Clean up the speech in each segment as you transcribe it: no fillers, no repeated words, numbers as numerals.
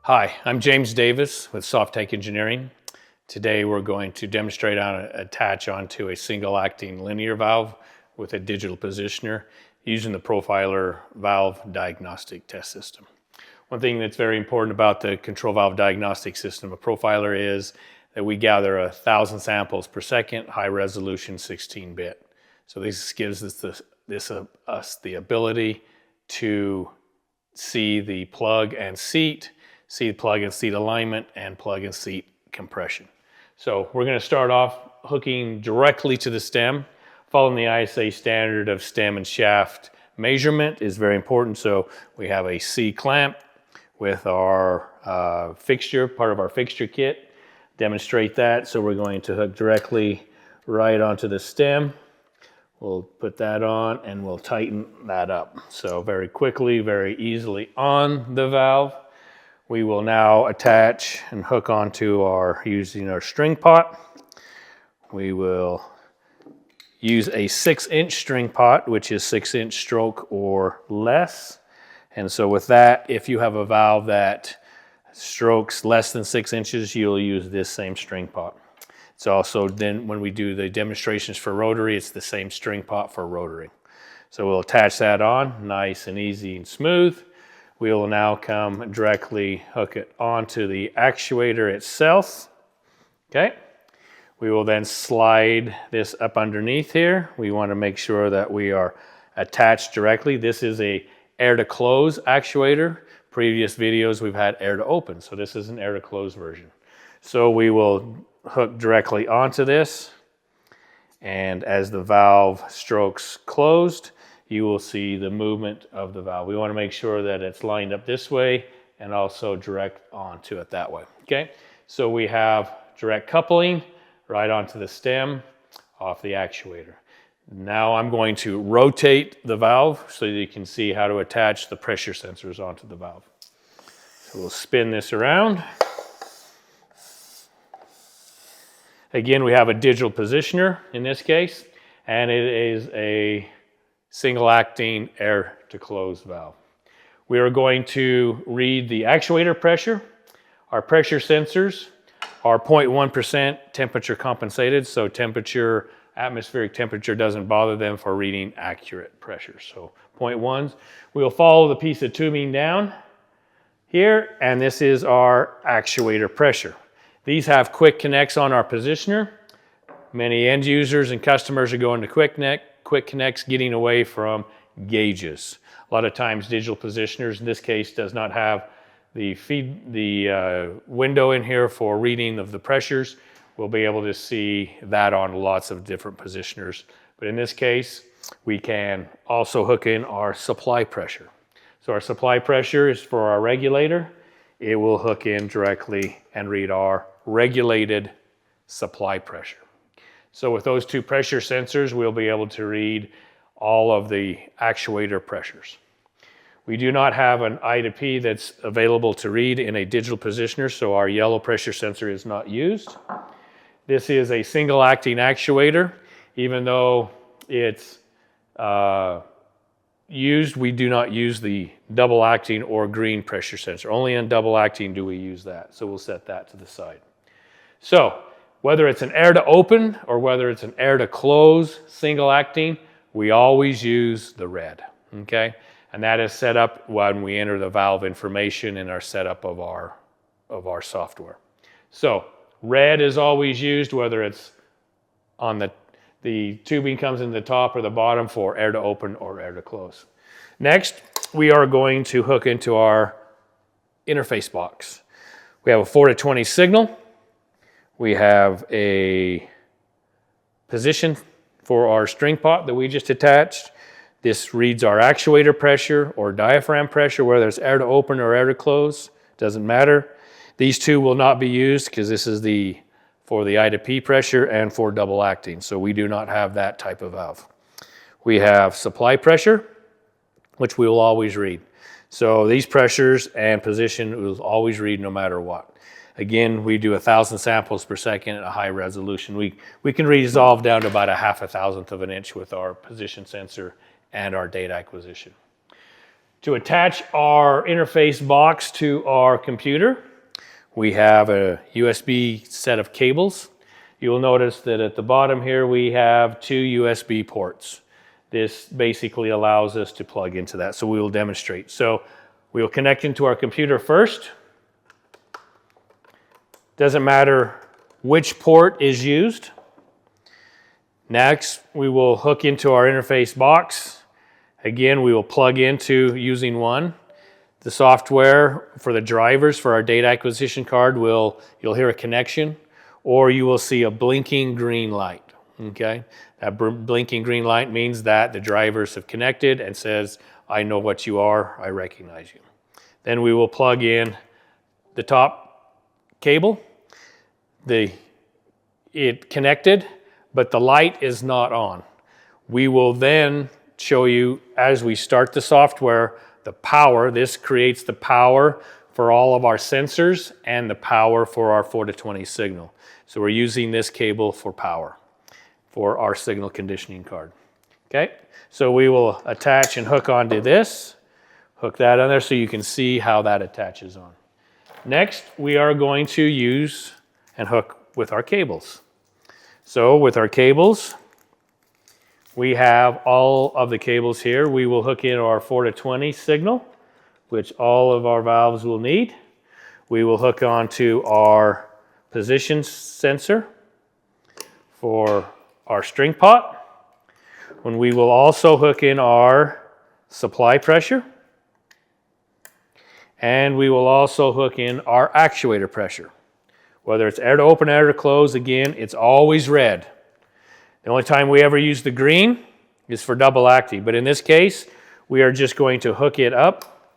Hi, I'm James Davis with SoftTech Engineering. Today we're going to demonstrate how to attach onto a single acting linear valve with a digital positioner using the Profiler Valve Diagnostic Test System. One thing that's very important about the control valve diagnostic system of Profiler is that we gather 1,000 samples per second, high resolution 16-bit. So this gives us the ability to see the plug and seat, see plug and seat alignment, and plug and seat compression. So we're going to start off hooking directly to the stem. Following the ISA standard of stem and shaft measurement is very important. So we have a C clamp with our fixture, part of our fixture kit. Demonstrate that. So we're going to hook directly right onto the stem. We'll put that on and we'll tighten that up. So very quickly, very easily on the valve. We will now attach and hook onto using our string pot. We will use a 6-inch string pot, which is 6-inch stroke or less. And so with that, if you have a valve that strokes less than 6 inches, you'll use this same string pot. It's also then when we do the demonstrations for rotary, it's the same string pot for rotary. So we'll attach that on, nice and easy and smooth. We will now come directly hook it onto the actuator itself. Okay. We will then slide this up underneath here. We want to make sure that we are attached directly. This is a air to close actuator. Previous videos we've had air to open, so this is an air to close version. So we will hook directly onto this, and as the valve strokes closed, you will see the movement of the valve. We want to make sure that it's lined up this way and also direct onto it that way. Okay, so we have direct coupling right onto the stem off the actuator. Now I'm going to rotate the valve so that you can see how to attach the pressure sensors onto the valve. So we'll spin this around. Again, we have a digital positioner in this case, and it is a single acting air to close valve. We are going to read the actuator pressure. Our pressure sensors are 0.1% temperature compensated, so atmospheric temperature doesn't bother them for reading accurate pressure. So 0.1s. We'll follow the piece of tubing down here, and this is our actuator pressure. These have quick connects on our positioner. Many end users and customers are going to quick connects, getting away from gauges. A lot of times digital positioners, in this case, does not have the window in here for reading of the pressures. We'll be able to see that on lots of different positioners. But in this case, we can also hook in our supply pressure. So our supply pressure is for our regulator. It will hook in directly and read our regulated supply pressure. So with those two pressure sensors, we'll be able to read all of the actuator pressures. We do not have an I to P that's available to read in a digital positioner, so our yellow pressure sensor is not used. This is a single acting actuator. Even though it's used, we do not use the double acting or green pressure sensor. Only in double acting do we use that. So we'll set that to the side. So whether it's an air to open or whether it's an air to close single acting, we always use the red. Okay? And that is set up when we enter the valve information in our setup of our software. So red is always used, whether it's on the tubing comes in the top or the bottom for air to open or air to close. Next, we are going to hook into our interface box. We have a 4 to 20 signal. We have a position for our string pot that we just attached. This reads our actuator pressure or diaphragm pressure, whether it's air to open or air to close, doesn't matter. These two will not be used because this is for the I to P pressure and for double acting, so we do not have that type of valve. We have supply pressure, which we will always read. So these pressures and position will always read no matter what. Again, we do 1,000 samples per second at a high resolution. We can resolve down to about a 1/2 thousandth of an inch with our position sensor and our data acquisition. To attach our interface box to our computer, we have a USB set of cables. You'll notice that at the bottom here we have 2 USB ports. This basically allows us to plug into that, so we will demonstrate. So we will connect into our computer first. Doesn't matter which port is used. Next, we will hook into our interface box. Again, we will plug into using one. The software for the drivers for our data acquisition card you'll hear a connection, or you will see a blinking green light, okay? That blinking green light means that the drivers have connected and says, I know what you are, I recognize you. Then we will plug in the top cable. It connected, but the light is not on. We will then show you, as we start the software, the power. This creates the power for all of our sensors and the power for our 4-to-20 signal. So we're using this cable for power for our signal conditioning card. Okay, so we will attach and hook onto this, hook that on there so you can see how that attaches on. Next, we are going to use and hook with our cables. So with our cables, we have all of the cables here. We will hook in our 4-to-20 signal, which all of our valves will need. We will hook onto our position sensor for our string pot. When we will also hook in our supply pressure. And we will also hook in our actuator pressure. Whether it's air to open, air to close, again, it's always red. The only time we ever use the green is for double acting, but in this case, we are just going to hook it up,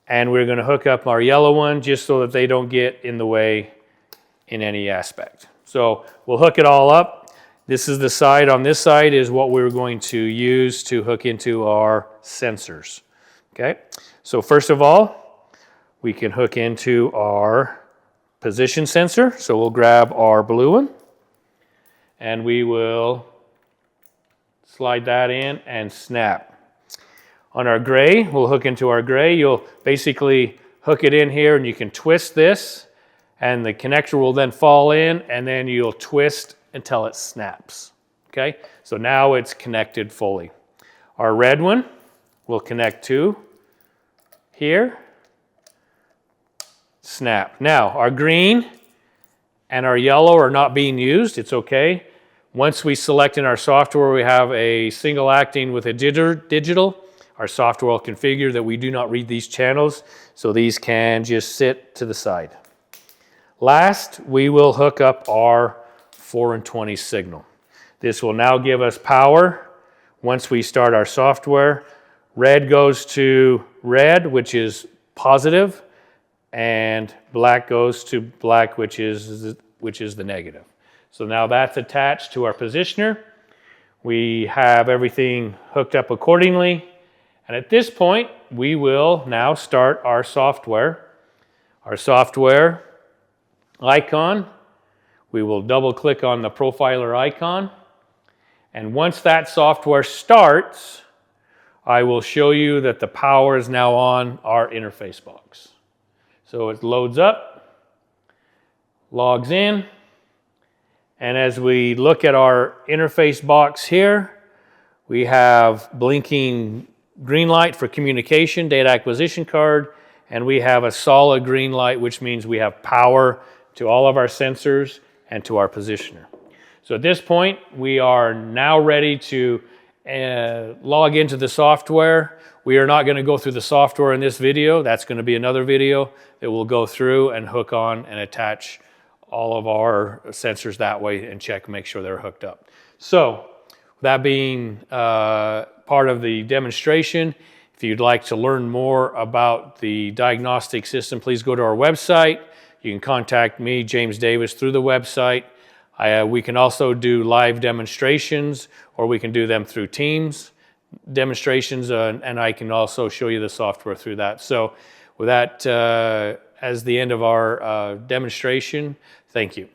and we're going to hook up our yellow one just so that they don't get in the way in any aspect. So we'll hook it all up. This is the side. On this side is what we're going to use to hook into our sensors. Okay, so first of all, we can hook into our position sensor. So we'll grab our blue one, and we will slide that in and snap. On our gray, we'll hook into our gray. You'll basically hook it in here, and you can twist this, and the connector will then fall in, and then you'll twist until it snaps. Okay, so now it's connected fully. Our red one will connect to here, snap. Now, our green and our yellow are not being used. It's okay. Once we select in our software, we have a single acting with a digital. Our software will configure that we do not read these channels, so these can just sit to the side. Last, we will hook up our 4-and-20 signal. This will now give us power once we start our software. Red goes to red, which is positive, and black goes to black, which is the negative. So now that's attached to our positioner. We have everything hooked up accordingly. And at this point, we will now start our software. Our software icon, we will double click on the profiler icon. And once that software starts, I will show you that the power is now on our interface box. So it loads up, logs in, and as we look at our interface box here, we have blinking green light for communication, data acquisition card, and we have a solid green light, which means we have power to all of our sensors and to our positioner. So at this point, we are now ready to log into the software. We are not going to go through the software in this video. That's going to be another video that we'll go through and hook on and attach all of our sensors that way and check, make sure they're hooked up. So that being part of the demonstration, if you'd like to learn more about the diagnostic system, please go to our website. You can contact me, James Davis, through the website. We can also do live demonstrations, or we can do them through Teams demonstrations, and I can also show you the software through that. So with that as the end of our demonstration, thank you.